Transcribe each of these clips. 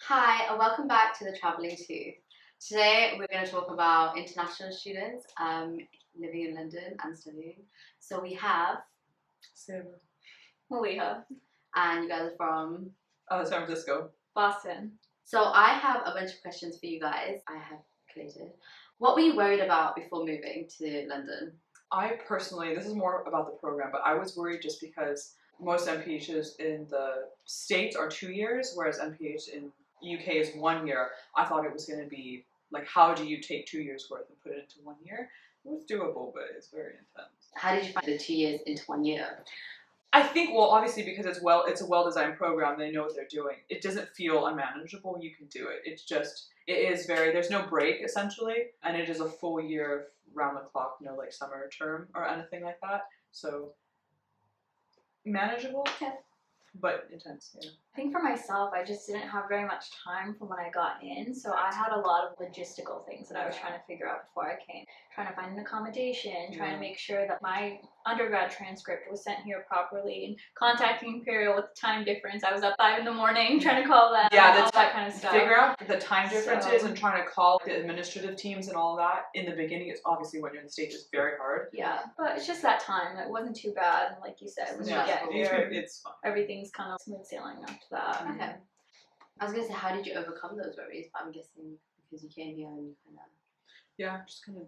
Hi, and welcome back to the Travelling Tooth. Today we're going to talk about international students living in London and studying. So we have Sabre. Maleeha. And you guys are from San Francisco. Boston. So I have a bunch of questions for you guys. I have collated. What were you worried about before moving to London? I personally, this is more about the program, but I was worried just because most MPHs in the States are 2 years, whereas MPH in UK is 1 year. I thought it was going to be like, how do you take 2 years worth and put it into 1 year? It was doable, but it's very intense. How did you find the 2 years into 1 year? I think, well, obviously because it's a well-designed program, they know what they're doing. It doesn't feel unmanageable. You can do it. It's just, there's no break essentially, and it is a full year round the clock, no like summer term or anything like that. So manageable, but intense. Yeah. I think for myself, I just didn't have very much time from when I got in, so I had a lot of logistical things that I was trying to figure out before I came. Trying to find an accommodation, trying to make sure that my undergrad transcript was sent here properly, and contacting Imperial with the time difference. I was up 5 in the morning trying to call them, all that kind of stuff. Figure out the time differences and trying to call the administrative teams and all that in the beginning. It's obviously when you're in the States, it's very hard. Yeah, but it's just that time. It wasn't too bad, and like you said, when you get here, it's fun. Everything's kind of smooth sailing after that. Okay. I was going to say, how did you overcome those worries? But I'm guessing because you came here and you kind of... Yeah, just kind of,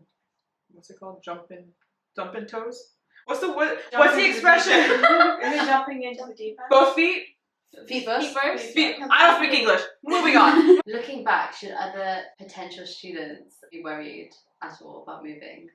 what's it called? Dumping toes? What's the expression? You're jumping into the deep end? Both feet? Feet first? Feet. I don't speak English. Moving on. Looking back, should other potential students be worried at all about moving?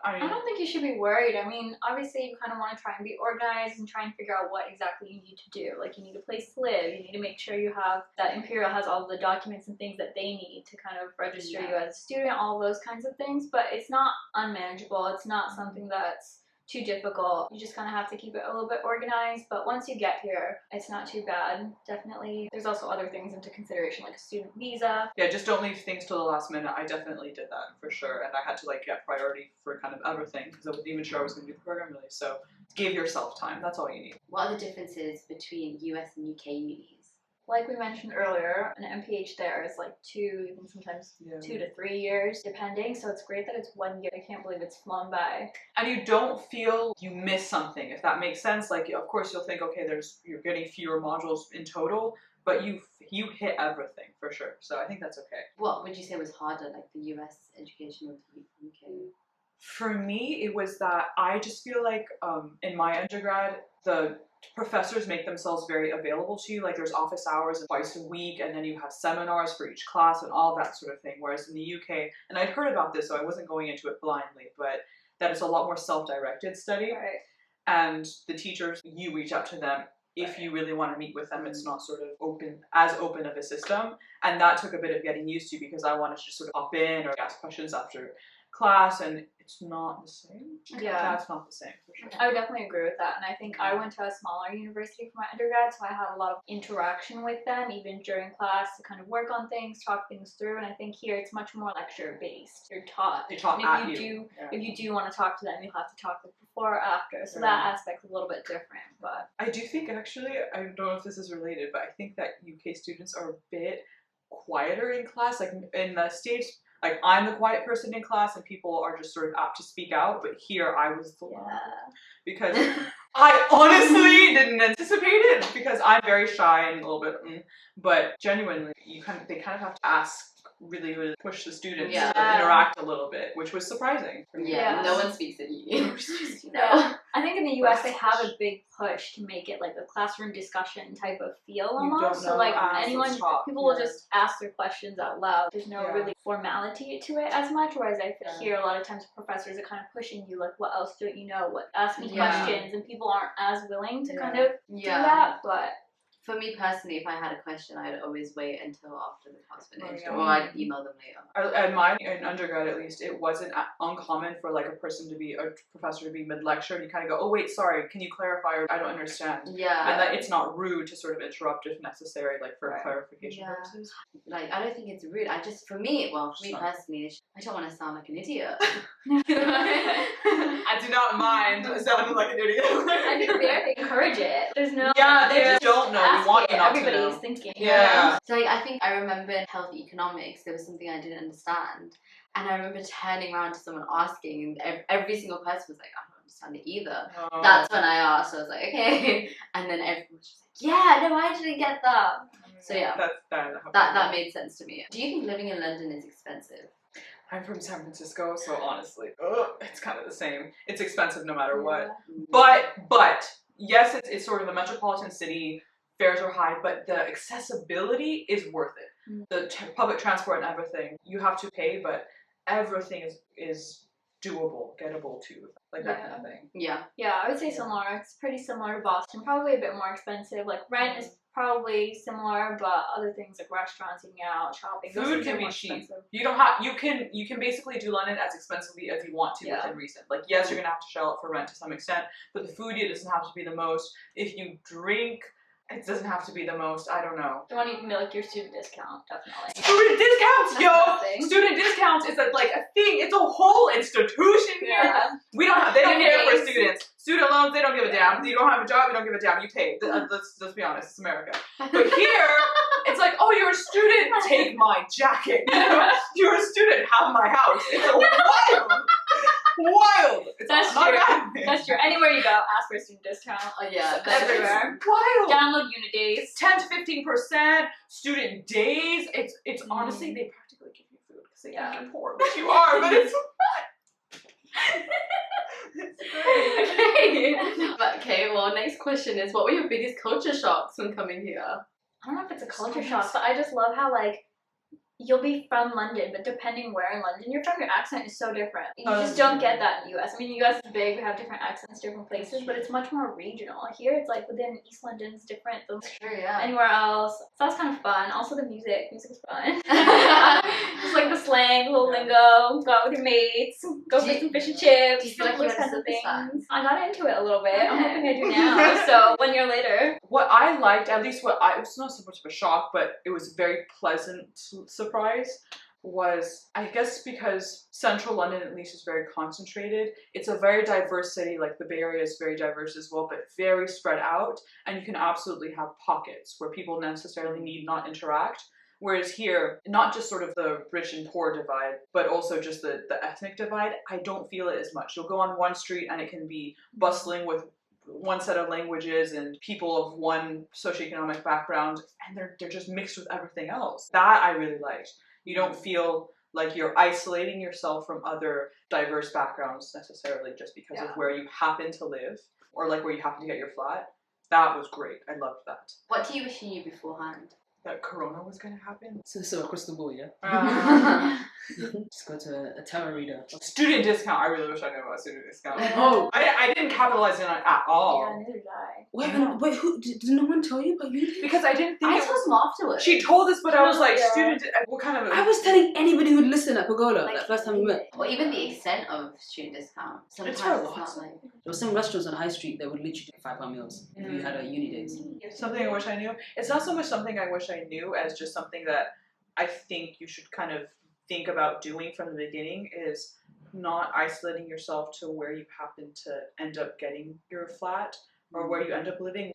I don't think you should be worried. I mean, obviously you kind of want to try and be organized and try and figure out what exactly you need to do. Like, you need a place to live. You need to make sure you have, that Imperial has all the documents and things that they need to kind of register you as a student, all those kinds of things. But it's not unmanageable. It's not something that's too difficult. You just kind of have to keep it a little bit organized, but once you get here, it's not too bad. Definitely, there's also other things into consideration, like a student visa. Yeah, just don't leave things till the last minute. I definitely did that for sure, and I had to like get priority for kind of everything because I wasn't even sure I was going to do the program really. So give yourself time. That's all you need. What are the differences between US and UK unis? Like we mentioned earlier, an MPH there is like 2, even sometimes 2 to 3 years, depending. So it's great that it's 1 year. I can't believe it's flown by. And you don't feel you miss something, if that makes sense. Like, of course, you'll think, okay, you're getting fewer modules in total, but you hit everything for sure. So I think that's okay. What would you say was harder, like the US education or the UK? For me, it was that I just feel like in my undergrad, the professors make themselves very available to you. Like, there's office hours twice a week, and then you have seminars for each class and all that sort of thing. Whereas in the UK, and I'd heard about this, so I wasn't going into it blindly, but that it's a lot more self-directed study. Right. And the teachers, you reach out to them if you really want to meet with them. It's not sort of as open of a system. And that took a bit of getting used to because I wanted to just sort of hop in or ask questions after class, and it's not the same. Yeah. That's not the same for sure. I would definitely agree with that, and I think I went to a smaller university for my undergrad, so I had a lot of interaction with them, even during class, to kind of work on things, talk things through, and I think here it's much more lecture-based. You're taught. They talk and at you. If you do want to talk to them, you'll have to talk before or after, so that aspect's a little bit different, but... I do think, actually, I don't know if this is related, but I think that UK students are a bit quieter in class. Like, in the States, like, I'm the quiet person in class and people are just sort of apt to speak out, but here I was the one. Because I honestly didn't anticipate it because I'm very shy and a little bit, but genuinely, they kind of have to ask, really push the students to interact a little bit, which was surprising. Yeah, no one speaks in uni. No. I think in the US they have a big push to make it like a classroom discussion type of feel almost. So like people will just ask their questions out loud. There's no really formality to it as much, whereas I feel here a lot of times professors are kind of pushing you like, what else don't you know? Ask me questions, and people aren't as willing to kind of do that, but... For me personally, if I had a question, I'd always wait until after the class finished, or I'd email them later. At mine, in undergrad at least, it wasn't uncommon for like a professor to be mid-lecture, and you kind of go, oh wait, sorry, can you clarify, or I don't understand. Yeah. And that it's not rude to sort of interrupt if necessay, like for clarification purposes. Like, I don't think it's rude. For me personally, I don't want to sound like an idiot. I do not mind sounding like an idiot. I think they encourage it. There's no... Yeah, they just don't know we want you not to everybody's know. thinking. Yeah. So like, I think I remember in health economics there was something I didn't understand, and I remember turning around to someone asking, and every single person was like, I don't understand it either. Oh. That's when I asked. I was like, okay, and then everyone was just like, yeah, no, I didn't get that. So yeah, that made sense to me. Do you think living in London is expensive? I'm from San Francisco, so honestly, it's kind of the same. It's expensive no matter what. Yeah. But yes, it's sort of a metropolitan city. Fares are high, but the accessibility is worth it. The public transport and everything, you have to pay, but everything is doable, gettable too, like that kind of thing. Yeah. Yeah, I would say similar. It's pretty similar to Boston. Probably a bit more expensive. Like rent is probably similar, but other things like restaurants, eating out, shopping, those Food things can are be more cheap. expensive. You can basically do London as expensively as you want to within reason. Like yes, you're gonna have to shell out for rent to some extent, but the food, it doesn't have to be the most. If you drink, it doesn't have to be the most. I don't know. Don't want to milk your student discount, definitely. Student discounts, yo! Nothing. Student discounts is like a thing. It's a whole institution here. Yeah. We don't have. They don't care for Days. students. Student loans, they don't give a damn. You don't have a job, you don't give a damn. You pay. Let's be honest. It's America. But here, it's like, oh, you're a student. Take my jacket. You're a student. Have my house. It's wild. It's That's not true. happening. That's true. Anywhere you go, ask for a student discount. Yeah. It's everywhere. It's wild. Download Unidays. 10 to 15%, student days. It's honestly, they practically give you food because they think you're poor, but you are, but it's But okay, well, next question is, what were your biggest culture shocks when coming here? I don't know if it's a culture shock, but I just love how like you'll be from London, but depending where in London you're from, your accent is so different. You just don't get that in the US. I mean, the US is big, we have different accents, different places, but it's much more regional. Here, it's like within East London's different than True, yeah. anywhere else. So that's kind of fun. Also, the music is fun. Just like the slang, the little lingo, go out with your mates, go get some fish and chips, do you feel like you those kinds of understood things. I got into it a little bit. I'm hoping I do now. So 1 year later. what I liked, at least it was not so much of a shock, but it was a very pleasant surprise, was I guess because central London at least is very concentrated. It's a very diverse city, like the Bay Area is very diverse as well, but very spread out, and you can absolutely have pockets where people necessarily need not interact. Whereas here, not just sort of the rich and poor divide, but also just the ethnic divide, I don't feel it as much. You'll go on one street and it can be bustling with one set of languages and people of one socioeconomic background, and they're just mixed with everything else. That I really liked. You don't feel like you're isolating yourself from other diverse backgrounds necessarily just because of where you happen to live or like where you happen to get your flat. That was great. I loved that. What do you wish you knew beforehand? That Corona was going to happen. So crystal ball, yeah. Just go to a tarot reader. Student discount. I really wish I knew about student discount. Oh, I didn't capitalize on it at all. Yeah, neither did I. wait, who did no one tell you about you? Because I didn't think I it told was. them afterwards. She told us, but I was like, Yeah. student. What kind of? I was telling anybody who'd listen at Pagoda that first time we met. Or even the extent of student discount. Sometimes for it's lots. not like. There were some restaurants on High Street that would literally do £5 meals if you had a uni days. Something I wish I knew. It's not so much something I wish I knew as just something that I think you should kind of think about doing from the beginning is not isolating yourself to where you happen to end up getting your flat or where you end up living.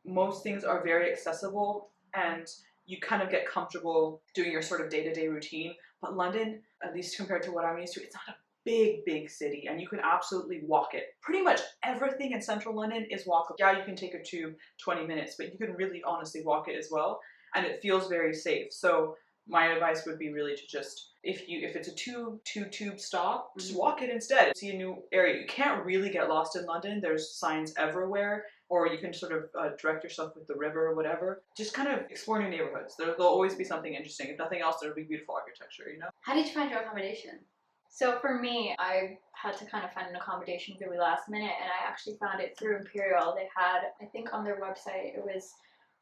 Most things are very accessible and you kind of get comfortable doing your sort of day-to-day routine. But London, at least compared to what I'm used to, it's not a big city and you can absolutely walk it. Pretty much everything in central London is walkable. Yeah, you can take a tube 20 minutes, but you can really honestly walk it as well. And it feels very safe. So my advice would be really to just, if it's a two tube stop, just walk it instead. See a new area. You can't really get lost in London. There's signs everywhere, or you can sort of direct yourself with the river or whatever. Just kind of explore new neighborhoods. There'll always be something interesting. If nothing else, there'll be beautiful architecture, you know? How did you find your accommodation? So for me, I had to kind of find an accommodation really last minute, and I actually found it through Imperial. They had, I think on their website, it was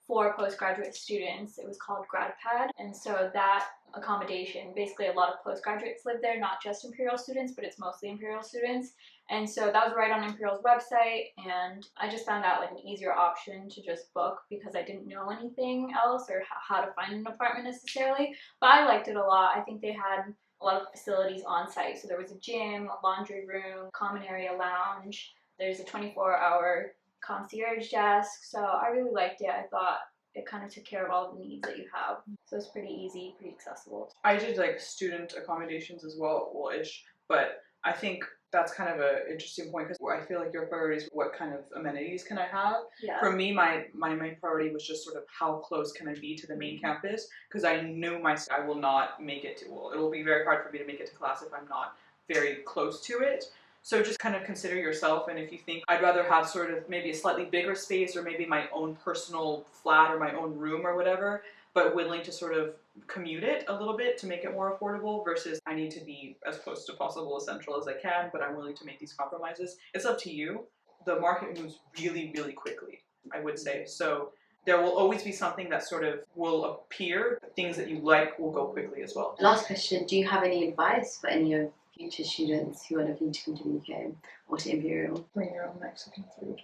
for postgraduate students. It was called GradPad, and so that accommodation, basically a lot of postgraduates live there, not just Imperial students, but it's mostly Imperial students. And so that was right on Imperial's website, and I just found out like an easier option to just book because I didn't know anything else or how to find an apartment necessarily. But I liked it a lot. I think they had a lot of facilities on site. So there was a gym, a laundry room, common area lounge. There's a 24-hour concierge desk. So I really liked it. I thought it kind of took care of all the needs that you have. So it's pretty easy, pretty accessible. I did like student accommodations as well, well-ish, but I think that's kind of an interesting point because I feel like your priority is what kind of amenities can I have? Yeah. For me, my main priority was just sort of how close can I be to the main campus, because I knew I will not make it to, well, it will be very hard for me to make it to class if I'm not very close to it. So just kind of consider yourself, and if you think I'd rather have sort of maybe a slightly bigger space or maybe my own personal flat or my own room or whatever, but willing to sort of commute it a little bit to make it more affordable versus I need to be as close to possible, as central as I can, but I'm willing to make these compromises. It's up to you. The market moves really, really quickly, I would say. So there will always be something that sort of will appear. Things that you like will go quickly as well. Last question, do you have any advice for any of future students who are looking to come to the UK or to Imperial? Bring your own Mexican food.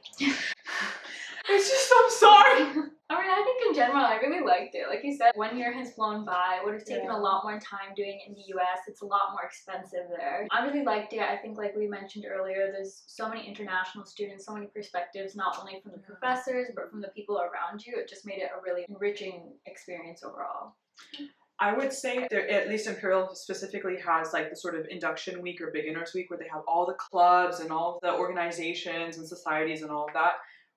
It's just, I'm sorry. I mean, I think in general, I really liked it. Like you said, 1 year has flown by. It would have taken a lot more time doing it in the US. It's a lot more expensive there. I really liked it. I think, like we mentioned earlier, there's so many international students, so many perspectives, not only from the professors, but from the people around you. It just made it a really enriching experience overall. I would say there, at least Imperial specifically has like the sort of induction week or beginners week where they have all the clubs and all the organizations and societies and all of that.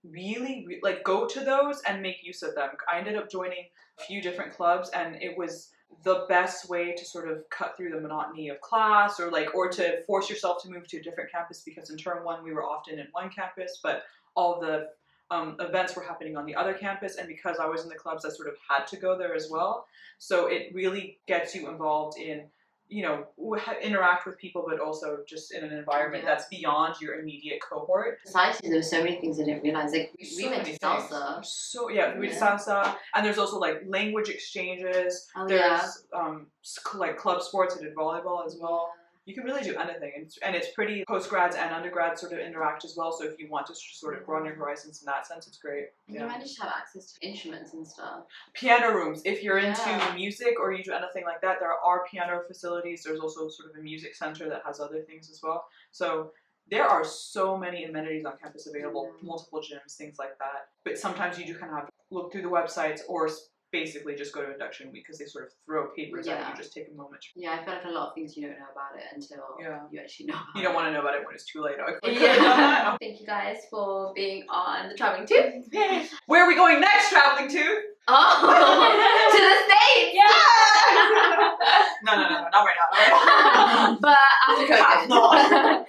Really, like, go to those and make use of them. I ended up joining a few different clubs, and it was the best way to sort of cut through the monotony of class, or to force yourself to move to a different campus, because in term one we were often in one campus, but all the events were happening on the other campus, and because I was in the clubs, I sort of had to go there as well. So it really gets you involved in, you know, interact with people, but also just in an environment that's beyond your immediate cohort. Society, there were so many things I didn't realize. Like we went to salsa. So yeah, we did salsa, and there's also like language exchanges. There's like club sports. I did volleyball as well. You can really do anything, and it's pretty postgrads and undergrads sort of interact as well. So if you want to sort of broaden your horizons in that sense, it's great. And you might just have access to instruments and stuff. Piano rooms. If you're into music or you do anything like that, there are piano facilities. There's also sort of a music center that has other things as well. So there are so many amenities on campus available, multiple gyms, things like that. But sometimes you do kind of have to look through the websites or basically just go to induction week because they sort of throw papers at you. Just take a moment. Yeah, I feel like a lot of things you don't know about it until you actually know. You don't want to know about it when it's too late. Thank you guys for being on the traveling tube. Yay! Where are we going next, traveling to? Oh, to the States! Yeah! No, not right now. But after COVID.